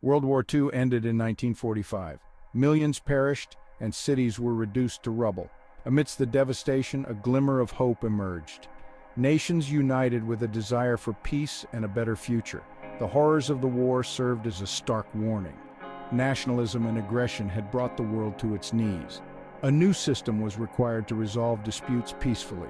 World War II ended in 1945. Millions perished, and cities were reduced to rubble. Amidst the devastation, a glimmer of hope emerged. Nations united with a desire for peace and a better future. The horrors of the war served as a stark warning. Nationalism and aggression had brought the world to its knees. A new system was required to resolve disputes peacefully.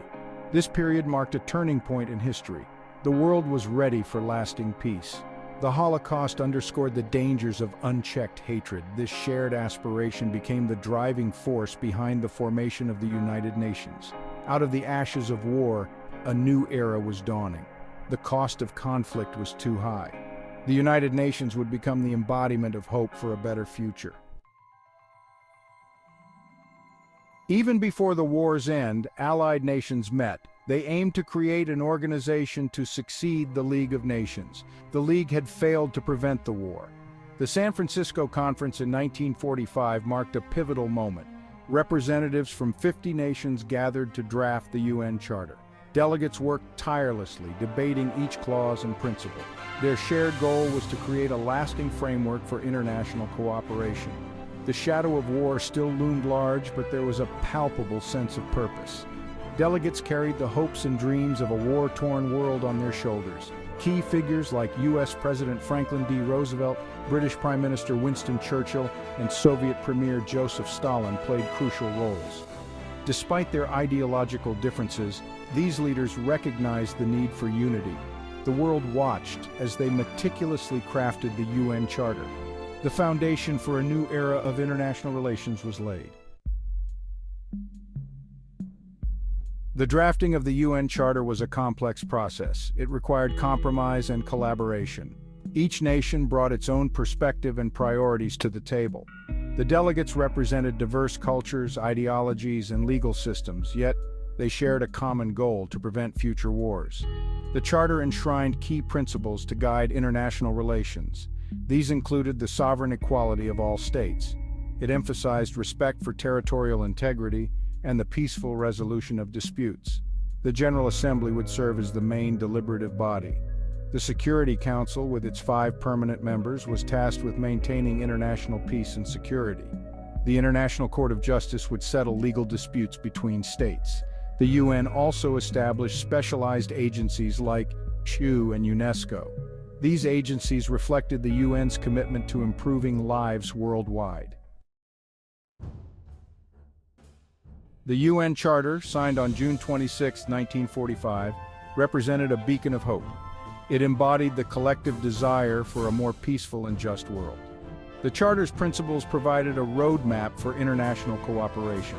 This period marked a turning point in history. The world was ready for lasting peace. The Holocaust underscored the dangers of unchecked hatred. This shared aspiration became the driving force behind the formation of the United Nations. Out of the ashes of war, a new era was dawning. The cost of conflict was too high. The United Nations would become the embodiment of hope for a better future. Even before the war's end, Allied nations met. They aimed to create an organization to succeed the League of Nations. The League had failed to prevent the war. The San Francisco Conference in 1945 marked a pivotal moment. Representatives from 50 nations gathered to draft the UN Charter. Delegates worked tirelessly, debating each clause and principle. Their shared goal was to create a lasting framework for international cooperation. The shadow of war still loomed large, but there was a palpable sense of purpose. Delegates carried the hopes and dreams of a war-torn world on their shoulders. Key figures like U.S. President Franklin D. Roosevelt, British Prime Minister Winston Churchill, and Soviet Premier Joseph Stalin played crucial roles. Despite their ideological differences, these leaders recognized the need for unity. The world watched as they meticulously crafted the UN Charter. The foundation for a new era of international relations was laid. The drafting of the UN Charter was a complex process. It required compromise and collaboration. Each nation brought its own perspective and priorities to the table. The delegates represented diverse cultures, ideologies, and legal systems, yet they shared a common goal: to prevent future wars. The Charter enshrined key principles to guide international relations. These included the sovereign equality of all states. It emphasized respect for territorial integrity and the peaceful resolution of disputes. The General Assembly would serve as the main deliberative body. The Security Council, with its 5 permanent members, was tasked with maintaining international peace and security. The International Court of Justice would settle legal disputes between states. The UN also established specialized agencies like CHU and UNESCO. These agencies reflected the UN's commitment to improving lives worldwide. The UN Charter, signed on June 26, 1945, represented a beacon of hope. It embodied the collective desire for a more peaceful and just world. The Charter's principles provided a roadmap for international cooperation.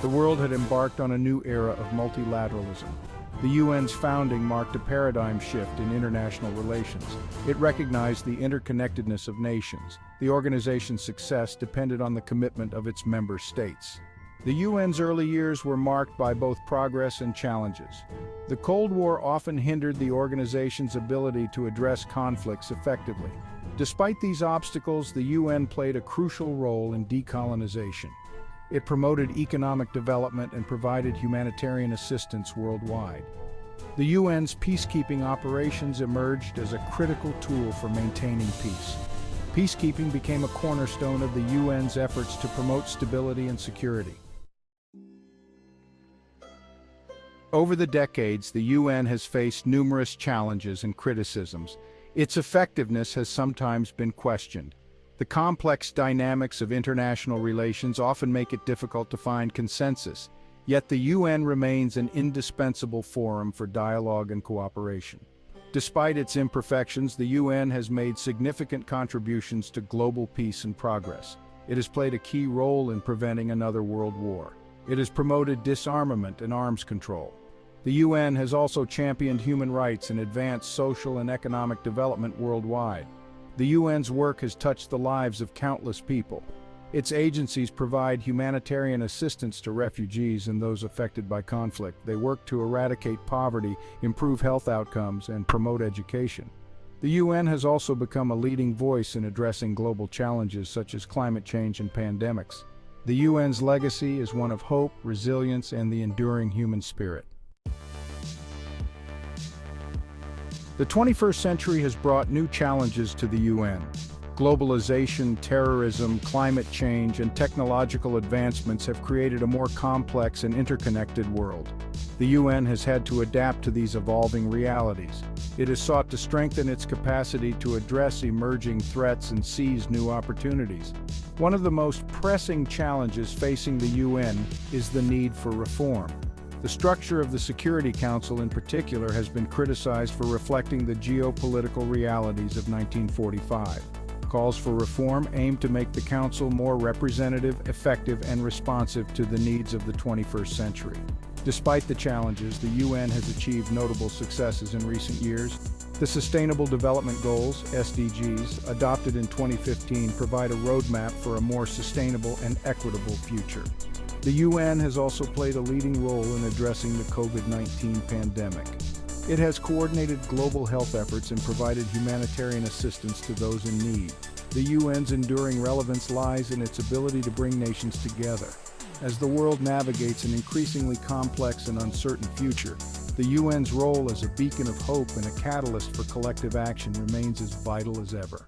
The world had embarked on a new era of multilateralism. The UN's founding marked a paradigm shift in international relations. It recognized the interconnectedness of nations. The organization's success depended on the commitment of its member states. The UN's early years were marked by both progress and challenges. The Cold War often hindered the organization's ability to address conflicts effectively. Despite these obstacles, the UN played a crucial role in decolonization. It promoted economic development and provided humanitarian assistance worldwide. The UN's peacekeeping operations emerged as a critical tool for maintaining peace. Peacekeeping became a cornerstone of the UN's efforts to promote stability and security. Over the decades, the UN has faced numerous challenges and criticisms. Its effectiveness has sometimes been questioned. The complex dynamics of international relations often make it difficult to find consensus, yet the UN remains an indispensable forum for dialogue and cooperation. Despite its imperfections, the UN has made significant contributions to global peace and progress. It has played a key role in preventing another world war. It has promoted disarmament and arms control. The UN has also championed human rights and advanced social and economic development worldwide. The UN's work has touched the lives of countless people. Its agencies provide humanitarian assistance to refugees and those affected by conflict. They work to eradicate poverty, improve health outcomes, and promote education. The UN has also become a leading voice in addressing global challenges such as climate change and pandemics. The UN's legacy is one of hope, resilience, and the enduring human spirit. The 21st century has brought new challenges to the UN. Globalization, terrorism, climate change, and technological advancements have created a more complex and interconnected world. The UN has had to adapt to these evolving realities. It has sought to strengthen its capacity to address emerging threats and seize new opportunities. One of the most pressing challenges facing the UN is the need for reform. The structure of the Security Council in particular has been criticized for reflecting the geopolitical realities of 1945. Calls for reform aim to make the Council more representative, effective, and responsive to the needs of the 21st century. Despite the challenges, the UN has achieved notable successes in recent years. The Sustainable Development Goals, SDGs, adopted in 2015 provide a roadmap for a more sustainable and equitable future. The UN has also played a leading role in addressing the COVID-19 pandemic. It has coordinated global health efforts and provided humanitarian assistance to those in need. The UN's enduring relevance lies in its ability to bring nations together. As the world navigates an increasingly complex and uncertain future, the UN's role as a beacon of hope and a catalyst for collective action remains as vital as ever.